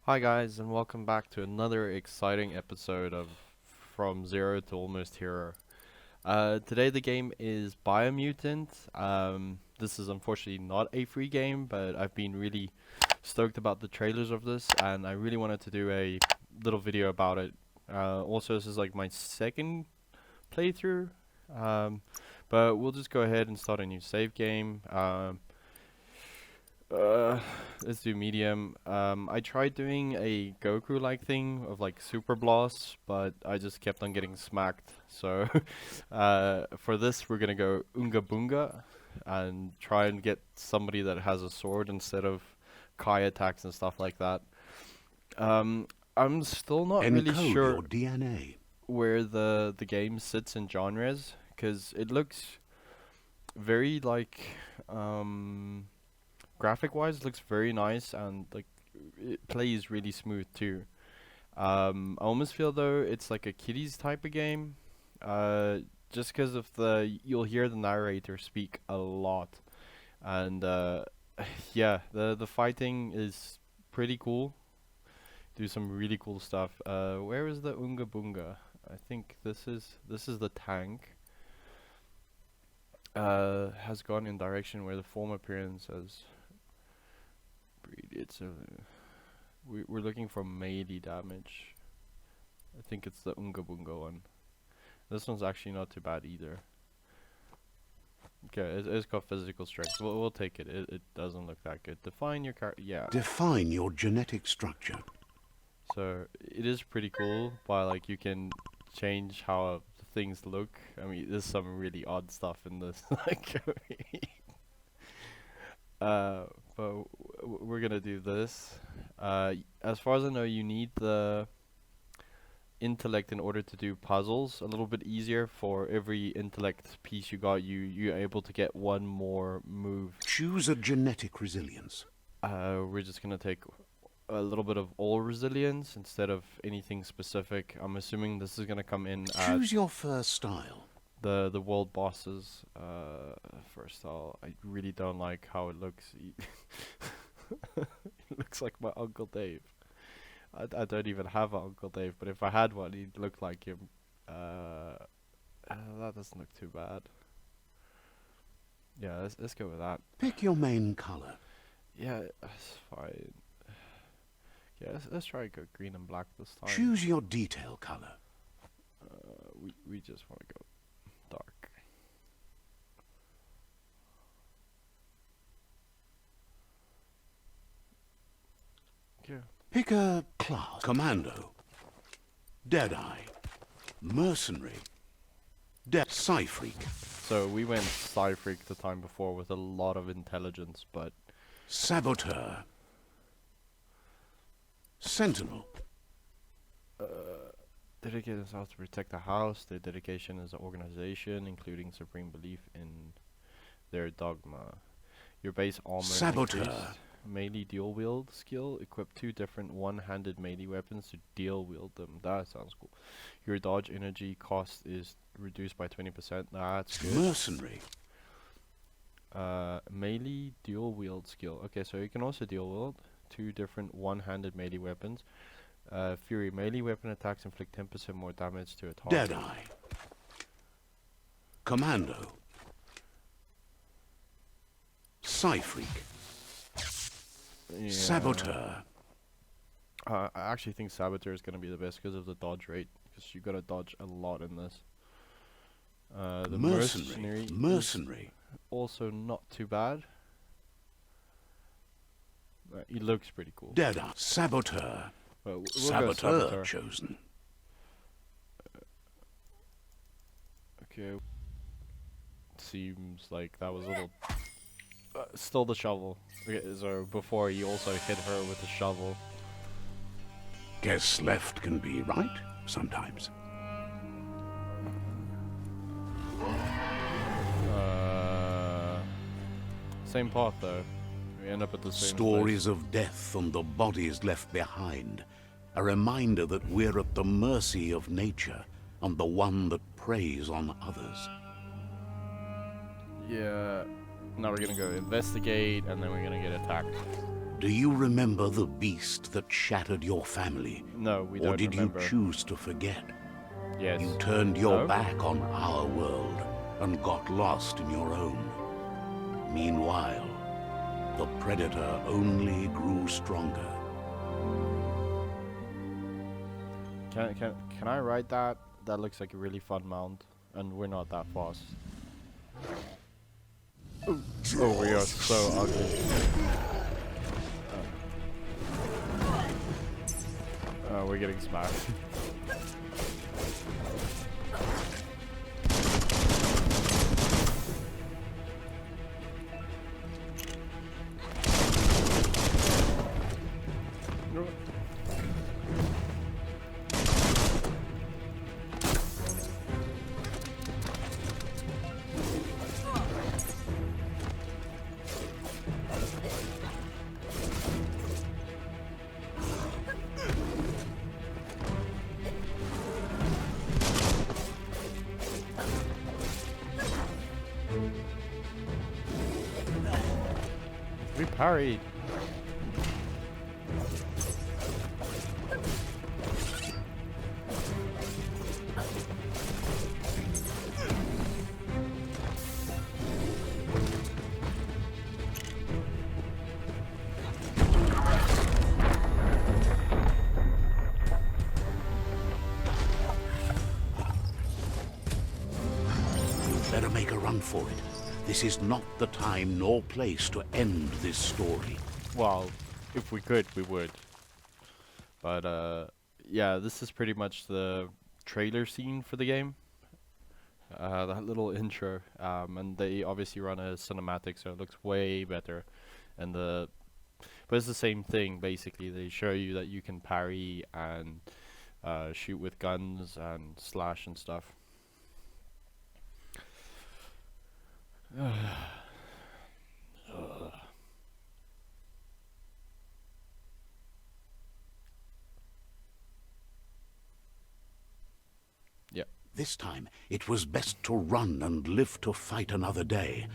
Hi guys, and welcome back to another exciting episode of From Zero to Almost Hero. Today the game is Biomutant. This is unfortunately not a free game, but I've been really stoked about the trailers of this, and I really wanted to do a little video about it. Also, this is like my second playthrough, um, but we'll just go ahead and start a new save game. Uh, let's do medium. I tried doing a Goku-like thing of like Super Blast, but I just kept on getting smacked. So, for this, we're gonna go Unga Bunga and try and get somebody that has a sword instead of Kai attacks and stuff like that. Um, I'm still not really Encode sure your DNA. where the game sits in genres, because it looks very like graphic wise it looks very nice, and like it plays really smooth too. I almost feel though it's like a kiddies type of game, just because of you'll hear the narrator speak a lot, and yeah, the fighting is pretty cool. Do some really cool stuff. Where is the Unga Bunga? I think this is the tank. Has gone in direction where the former appearance has. It's we're looking for melee damage. I think it's the Unga Bunga one. This one's actually not too bad either. Okay, it's got physical strength. We'll take it. It doesn't look that good. Define your car. Yeah. Define your genetic structure. So it is pretty cool. By like you can change how things look. I mean, there's some really odd stuff in this. Like, but we're gonna do this. As far as I know, you need the intellect in order to do puzzles a little bit easier. For every intellect piece you got, you're able to get one more move. Choose a genetic resilience. We're just gonna take a little bit of all resilience instead of anything specific. I'm assuming this is gonna come in at Choose your first style. the world bosses. First style, I really don't like how it looks. It looks like my Uncle Dave. I don't even have an Uncle Dave, but if I had one, he'd look like him. That doesn't look too bad. Yeah, let's go with that. Pick your main color. Yeah, that's fine. Yeah, let's try and go green and black this time. Choose your detail color. We just want to go dark. Yeah. Pick a class. Commando. Deadeye. Mercenary. Psy-freak. So we went Psy-freak the time before with a lot of intelligence, but Saboteur. Sentinel. dedicate themselves to protect the house. Their dedication is an organization, including supreme belief in their dogma. Your base armor Saboteur. increased. Melee dual wield skill. Equip 2 different one-handed melee weapons to dual wield them. That sounds cool. Your dodge energy cost is reduced by 20%. That's good. Mercenary. Melee dual wield skill. Okay, so you can also dual wield 2 different one-handed melee weapons. Fury. Melee weapon attacks inflict 10% more damage to a target. Deadeye. Commando. Psy-freak. Yeah. Saboteur. I actually think Saboteur is going to be the best because of the dodge rate. Because you got to dodge a lot in this. The Mercenary. Mercenary. Also not too bad. He looks pretty cool. Deadeye. Saboteur. We'll go Saboteur chosen. Okay. Seems like that was a little. Still the shovel. Okay, so before he also hit her with the shovel. Guess left can be right sometimes. Same path though. We end up at the same Stories of death and the bodies left behind. A reminder that we're at the mercy of nature and the one that preys on others. Yeah. Now we're gonna go investigate, and then we're gonna get attacked. Do you remember the beast that shattered your family? No, we Or don't did remember. you choose to forget? Yes. You turned your No? back on our world and got lost in your own. Meanwhile, the Predator only grew stronger. Can I ride that? That looks like a really fun mount, and we're not that fast. Oh, we are so ugly. Oh, we're getting smacked. We parried. Better make a run for it. This is not the time nor place to end this story. Well, if we could, we would. But yeah, this is pretty much the trailer scene for the game. That little intro, and they obviously run a cinematic, so it looks way better. And but it's the same thing basically. They show you that you can parry and shoot with guns and slash and stuff. Yeah. This time, it was best to run and live to fight another day.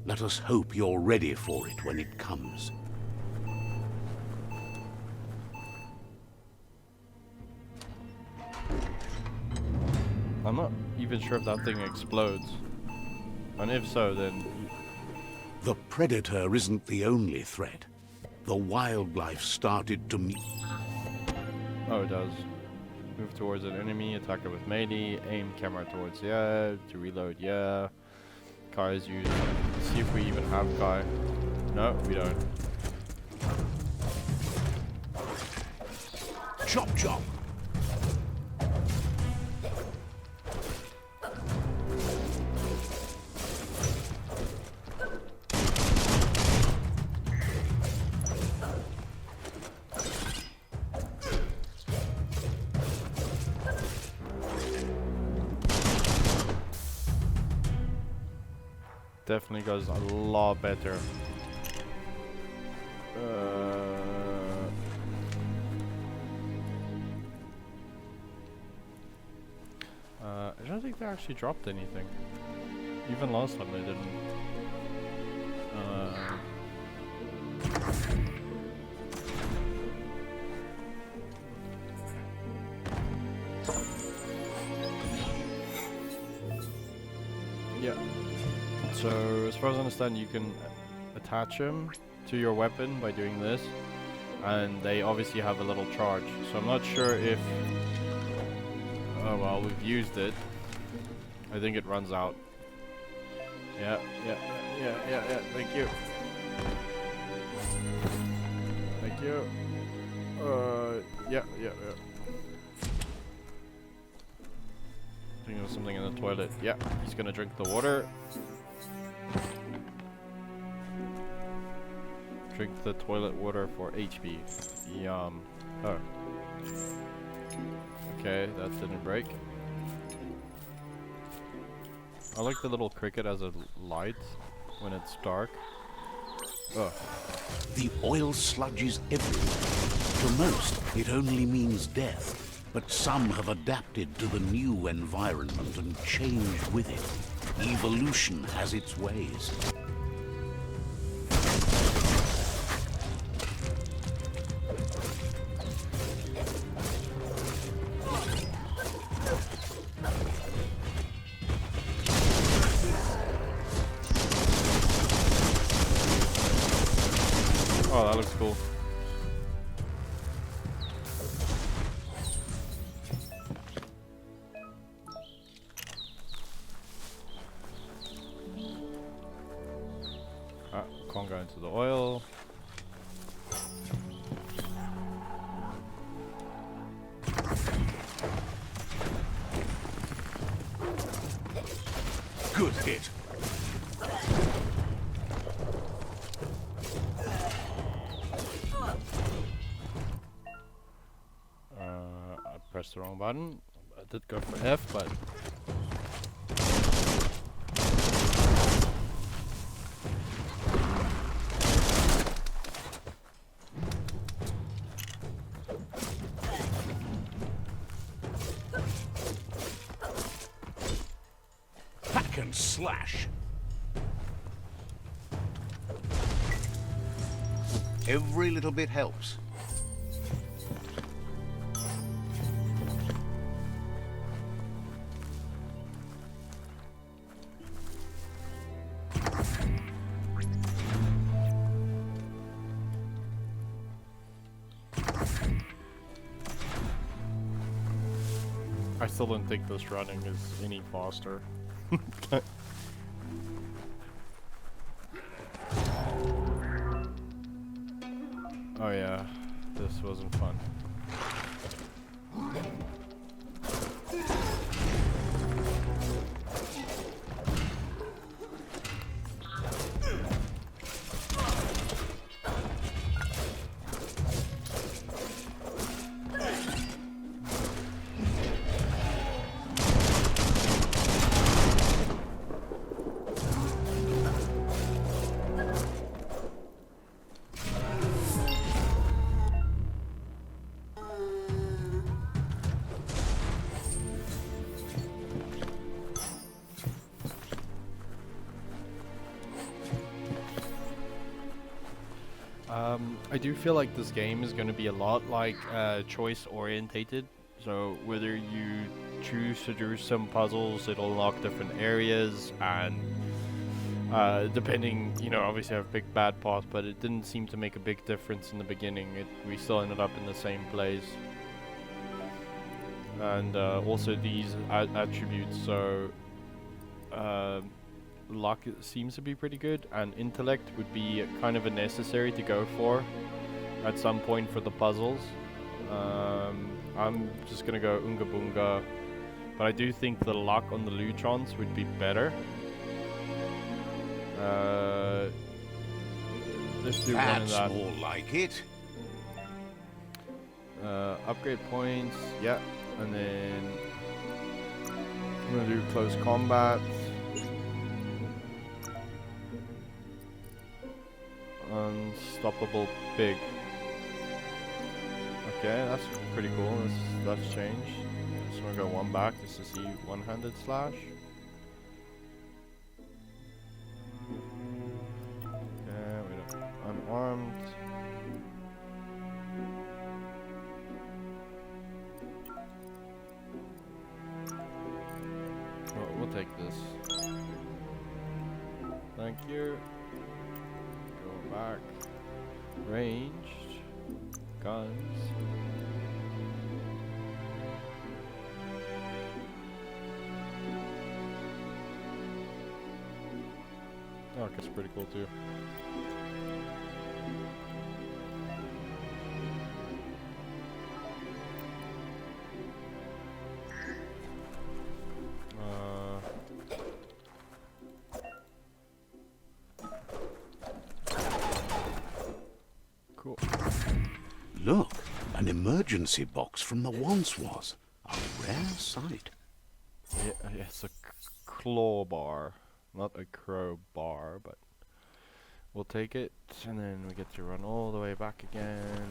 Let us hope you're ready for it when it comes. I'm not even sure if that thing explodes. And if so, then... The Predator isn't the only threat. The wildlife started to meet. Oh, it does. Move towards an enemy, attack it with melee, aim camera towards, yeah, to reload, yeah. Car is used. See if we even have Kai. No, we don't. Chop chop! Definitely goes a lot better. I don't think they actually dropped anything. Even last time they didn't. Yeah. So, as far as I understand, you can attach them to your weapon by doing this, and they obviously have a little charge. So I'm not sure if... Oh well, we've used it. I think it runs out. Yeah, thank you. Thank you. Yeah. I think there's something in the toilet. Yeah, he's gonna drink the water. Drink the toilet water for HP. Yum. Oh. Okay, that didn't break. I like the little cricket as a light when it's dark. Oh. The oil sludge is everywhere. To most, it only means death. But some have adapted to the new environment and changed with it. Evolution has its ways. onto the oil. Good hit. I pressed the wrong button. I did go for F, but Hack and slash. Every little bit helps. I still don't think this running is any faster. Oh yeah, this wasn't fun. I do feel like this game is going to be a lot like choice orientated. So whether you choose to do some puzzles, it'll unlock different areas, and depending, you know, obviously I have big bad path, but it didn't seem to make a big difference in the beginning. We still ended up in the same place. And also these attributes, so luck seems to be pretty good, and intellect would be kind of a necessary to go for at some point for the puzzles. I'm just gonna go Unga Bunga, but I do think the luck on the Lutrons would be better. Let's do one of that. That's more like it. Upgrade points, yeah, and then I'm gonna do close combat. Unstoppable big. Okay, that's pretty cool. That's changed. Just wanna go one back just to see one-handed slash. Okay, we don't unarmed. Oh, we'll take this. Thank you. Go back. Ranged. Guns. Oh, that's pretty cool too. Cool. Look, an emergency box from the once was. A rare sight. Yeah, it's a claw bar, not a crowbar, but we'll take it, and then we get to run all the way back again.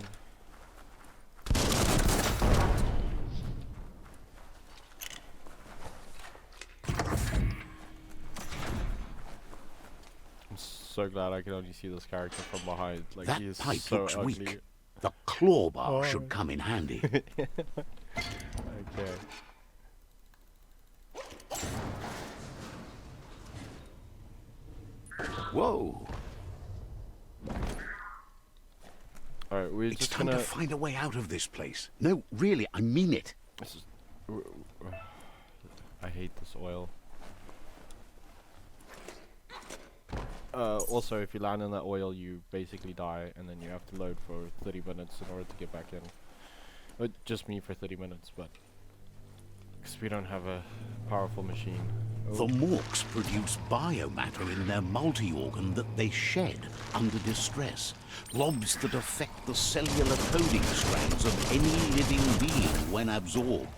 I'm so glad I can only see this character from behind. Like, That he is pipe so looks ugly. weak. The claw bar should come in handy. Okay. Whoa! Alright, we're It's just time gonna... to find a way out of this place. No, really, I mean it. This is... I hate this oil. Also, if you land in that oil, you basically die, and then you have to load for 30 minutes in order to get back in. Just me for 30 minutes, but because we don't have a powerful machine. The morks produce biomatter in their multi-organ that they shed under distress. Blobs that affect the cellular coding strands of any living being when absorbed,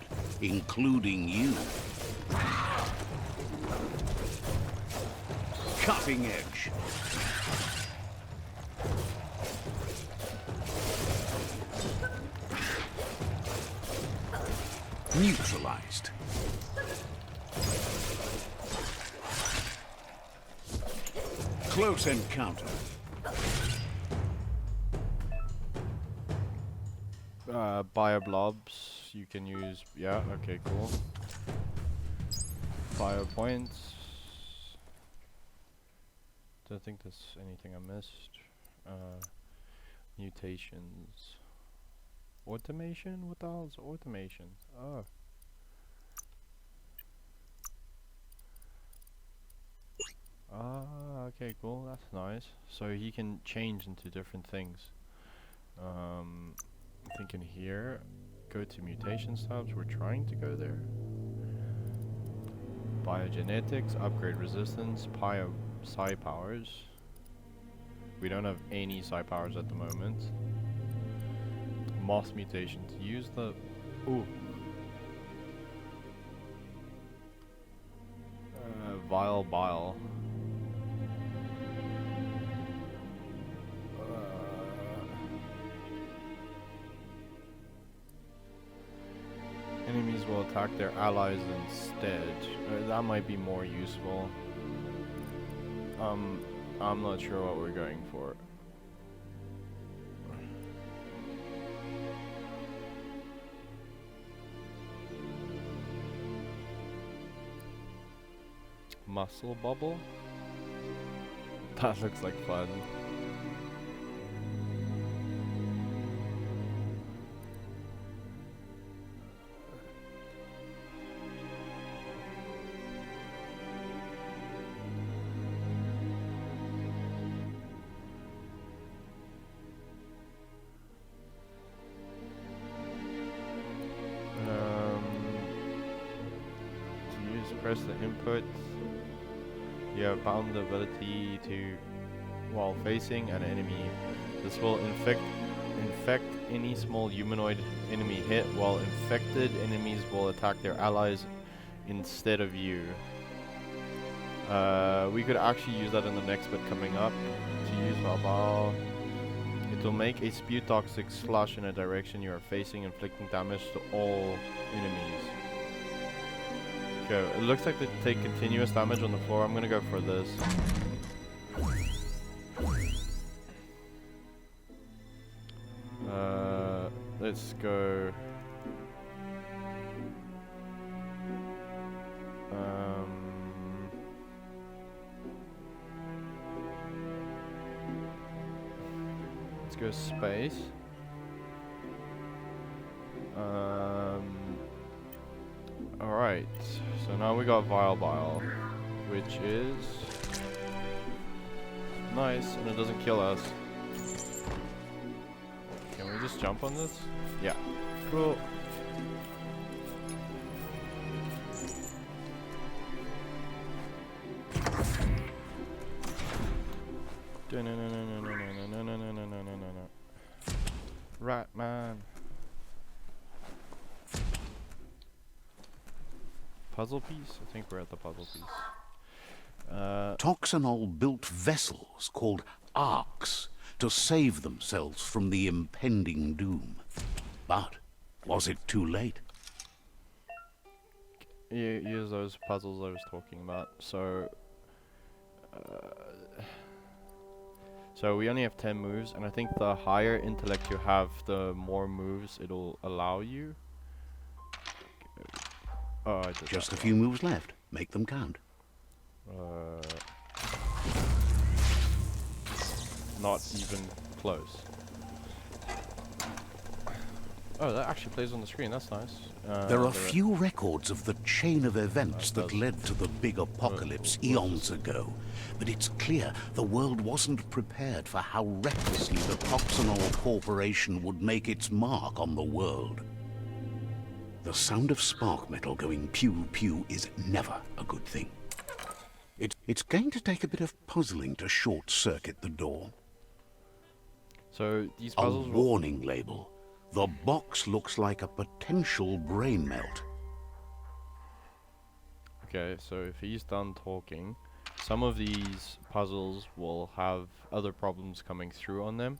including you. Cutting edge. Neutralized. Close encounter. Bioblobs, you can use, yeah, okay, cool. Bio points. Don't think there's anything I missed. Mutations. Automation? What the hell is automation? Oh. Ah, okay, cool, that's nice. So he can change into different things. I'm thinking here, go to mutations tabs, we're trying to go there. Biogenetics, upgrade resistance, psi powers. We don't have any psi powers at the moment. Moss mutations, use the, ooh. Vile bile. Enemies will attack their allies instead. That might be more useful. I'm not sure what we're going for. Muscle bubble? That looks like fun. Press the input. You have found the ability to, while facing an enemy, this will infect any small humanoid enemy hit, while infected enemies will attack their allies instead of you. We could actually use that in the next bit coming up. To use Valbal, it will make a spew toxic slush in a direction you are facing, inflicting damage to all enemies. Okay, it looks like they take continuous damage on the floor. I'm gonna go for this. Let's go. Let's go space. Alright, so now we got Vile Bile, which is nice, and it doesn't kill us. Can we just jump on this? Yeah. Cool. Right, man. Puzzle piece? I think we're at the puzzle piece. Toxanol built vessels called arks to save themselves from the impending doom. But was it too late? Use those puzzles I was talking about. So we only have 10 moves, and I think the higher intellect you have, the more moves it'll allow you. Oh, I did Just that a few moves left. Make them count. Not even close. Oh, that actually plays on the screen. That's nice. There are few records of the chain of events that led to the big apocalypse eons ago, but it's clear the world wasn't prepared for how recklessly the Toxanol Corporation would make its mark on the world. The sound of spark metal going pew-pew is never a good thing. It's going to take a bit of puzzling to short-circuit the door. So these A puzzles. warning label. The box looks like a potential brain melt. Okay, so if he's done talking, some of these puzzles will have other problems coming through on them.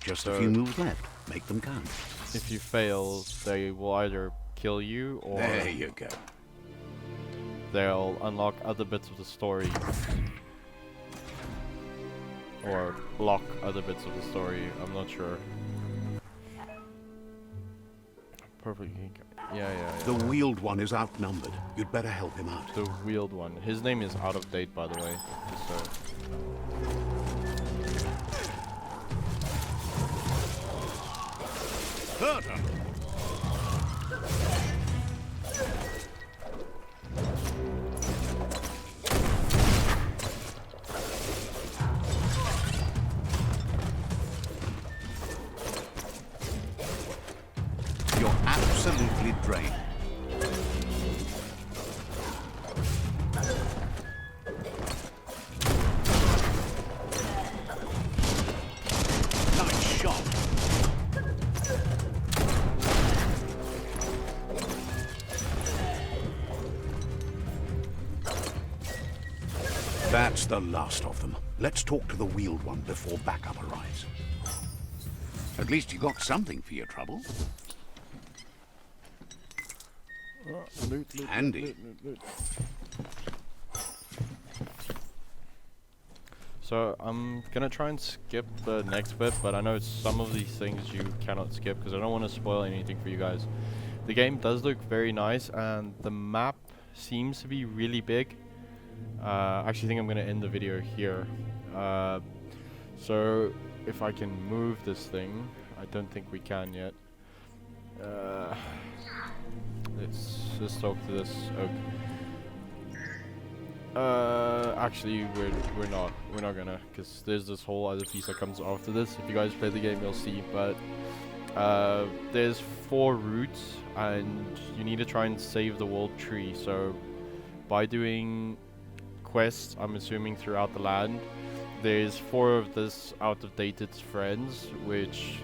Just So a few moves left. Make them count. if you fail, they will either kill you or There you go. they'll unlock other bits of the story. Or block other bits of the story, I'm not sure. Perfectly. Yeah. The wheeled one is outnumbered. You'd better help him out. The wheeled one. His name is out of date, by the way. Just so. You're absolutely drained. Nice shot. That's the last of them. Let's talk to the wheeled one before backup arrives. At least you got something for your trouble. Handy. So I'm gonna try and skip the next bit, but I know some of these things you cannot skip because I don't want to spoil anything for you guys. The game does look very nice and the map seems to be really big. I actually think I'm gonna end the video here. So if I can move this thing, I don't think we can yet. Let's talk to this oak. Actually, we're not gonna, because there's this whole other piece that comes after this. If you guys play the game, you'll see. But there's 4 routes, and you need to try and save the world tree. So by doing quests, I'm assuming throughout the land, there's 4 of this out-of-dated friends, which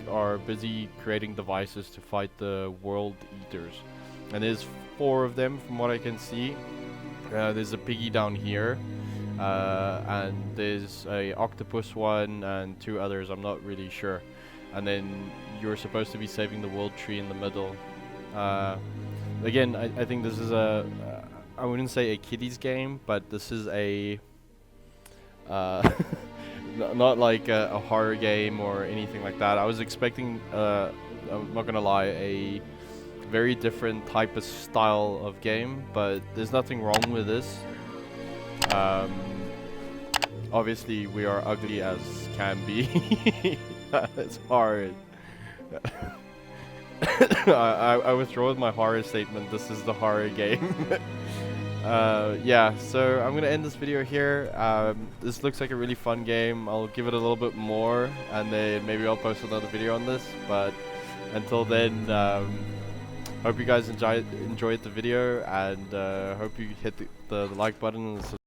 are busy creating devices to fight the world eaters. And there's 4 of them from what I can see. There's a piggy down here, and there's a octopus one and 2 others, I'm not really sure. And then you're supposed to be saving the world tree in the middle. Again, I think this is a, I wouldn't say a kiddies game, but this is a, not like a horror game or anything like that. I was expecting, I'm not gonna lie, a very different type of style of game, but there's nothing wrong with this. Obviously we are ugly as can be. It's hard. I withdraw with my horror statement. This is the horror game. Yeah, so I'm gonna end this video here. This looks like a really fun game. I'll give it a little bit more and then maybe I'll post another video on this, but until then, hope you guys enjoyed the video, and hope you hit the like button and